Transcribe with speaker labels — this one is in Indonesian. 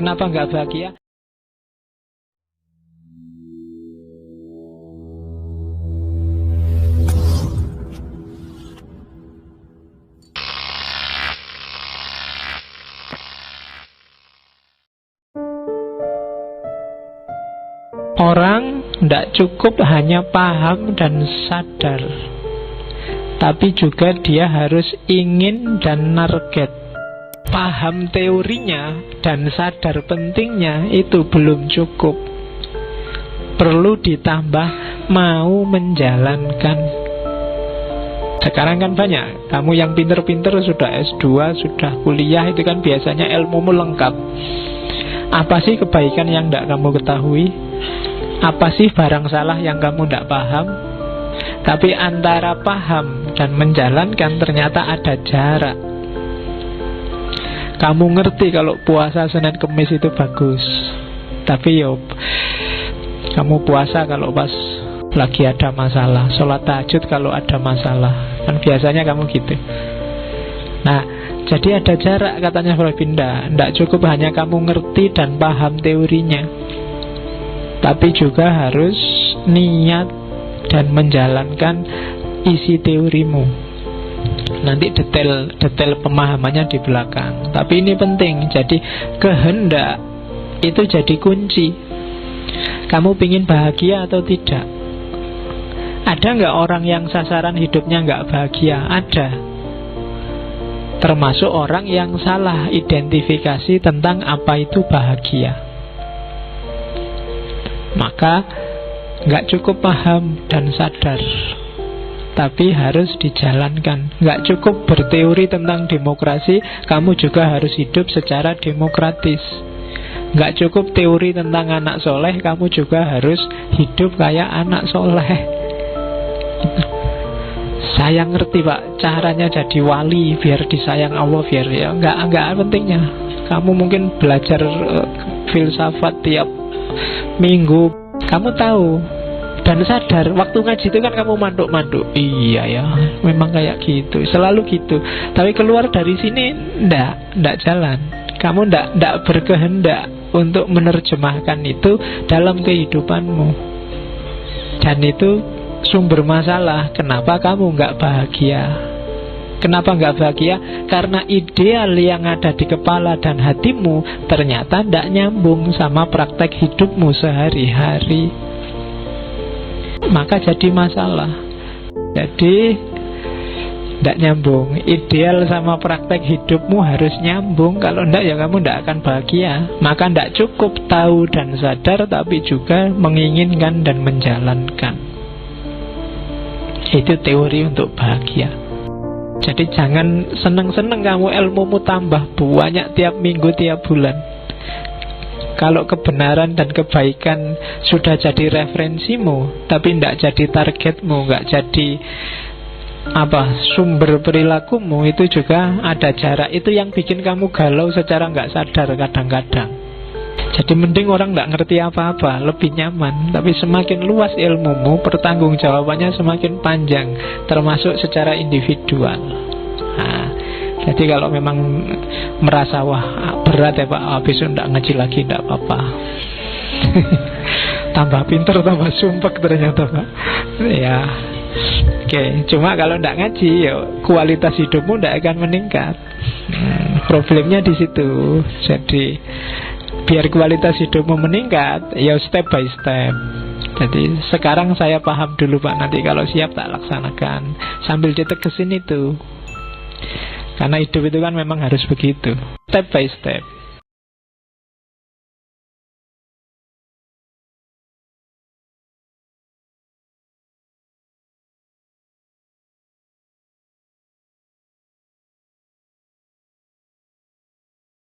Speaker 1: Kenapa nggak bahagia? Orang tidak cukup hanya paham dan sadar, tapi juga dia harus ingin dan target. Paham teorinya dan sadar pentingnya itu belum cukup. Perlu ditambah mau menjalankan. Sekarang kan banyak, kamu yang pinter-pinter sudah S2, sudah kuliah, itu kan biasanya ilmumu lengkap. Apa sih kebaikan yang tidak kamu ketahui? Apa sih barang salah yang kamu tidak paham? Tapi antara paham dan menjalankan ternyata ada jarak. Kamu ngerti kalau puasa Senin Kemis itu bagus, tapi yo kamu puasa kalau pas lagi ada masalah, sholat tahajud kalau ada masalah. Kan biasanya kamu gitu. Nah, jadi ada jarak katanya Frobinda. Tidak cukup hanya kamu ngerti dan paham teorinya, tapi juga harus niat dan menjalankan isi teorimu. Nanti detail pemahamannya di belakang. Tapi ini penting. Jadi kehendak itu jadi kunci. Kamu ingin bahagia atau tidak? Ada nggak orang yang sasaran hidupnya nggak bahagia? Ada. Termasuk orang yang salah identifikasi tentang apa itu bahagia. Maka nggak cukup paham dan sadar, tapi harus dijalankan. Nggak cukup berteori tentang demokrasi, kamu juga harus hidup secara demokratis. Nggak cukup teori tentang anak soleh, kamu juga harus hidup kayak anak soleh. Saya ngerti Pak, caranya jadi wali biar disayang Allah, biar ya nggak pentingnya. Kamu mungkin belajar filsafat tiap minggu, kamu tahu dan sadar. Waktu ngaji itu kan kamu manduk-manduk, iya ya, memang kayak gitu, selalu gitu. Tapi keluar dari sini ndak jalan. Kamu ndak berkehendak untuk menerjemahkan itu dalam kehidupanmu. Dan itu sumber masalah. Kenapa kamu nggak bahagia? Kenapa nggak bahagia? Karena ideal yang ada di kepala dan hatimu ternyata tidak nyambung sama praktek hidupmu sehari-hari. Maka jadi masalah. Jadi tidak nyambung. Ideal sama praktek hidupmu harus nyambung. Kalau tidak ya kamu tidak akan bahagia. Maka tidak cukup tahu dan sadar, tapi juga menginginkan dan menjalankan. Itu teori untuk bahagia. Jadi jangan seneng-seneng kamu ilmumu tambah banyak tiap minggu, tiap bulan. Kalau kebenaran dan kebaikan sudah jadi referensimu, tapi tidak jadi targetmu, nggak jadi sumber perilakumu, itu juga ada jarak. Itu yang bikin kamu galau secara nggak sadar kadang-kadang. Jadi mending orang nggak ngerti apa-apa, lebih nyaman. Tapi semakin luas ilmumu, pertanggungjawabannya semakin panjang, termasuk secara individual. Nah, jadi kalau memang merasa wah berat ya Pak, besok nggak ngaji lagi, nggak apa-apa. Tambah pinter, tambah sumpek ternyata Pak. Ya, oke. Cuma kalau nggak ngaji, ya kualitas hidupmu nggak akan meningkat. Problemnya di situ. Jadi biar kualitas hidupmu meningkat, ya step by step. Jadi sekarang saya paham dulu Pak, nanti kalau siap tak laksanakan. Sambil ditegesin itu. Karena hidup itu kan memang harus begitu, step by step.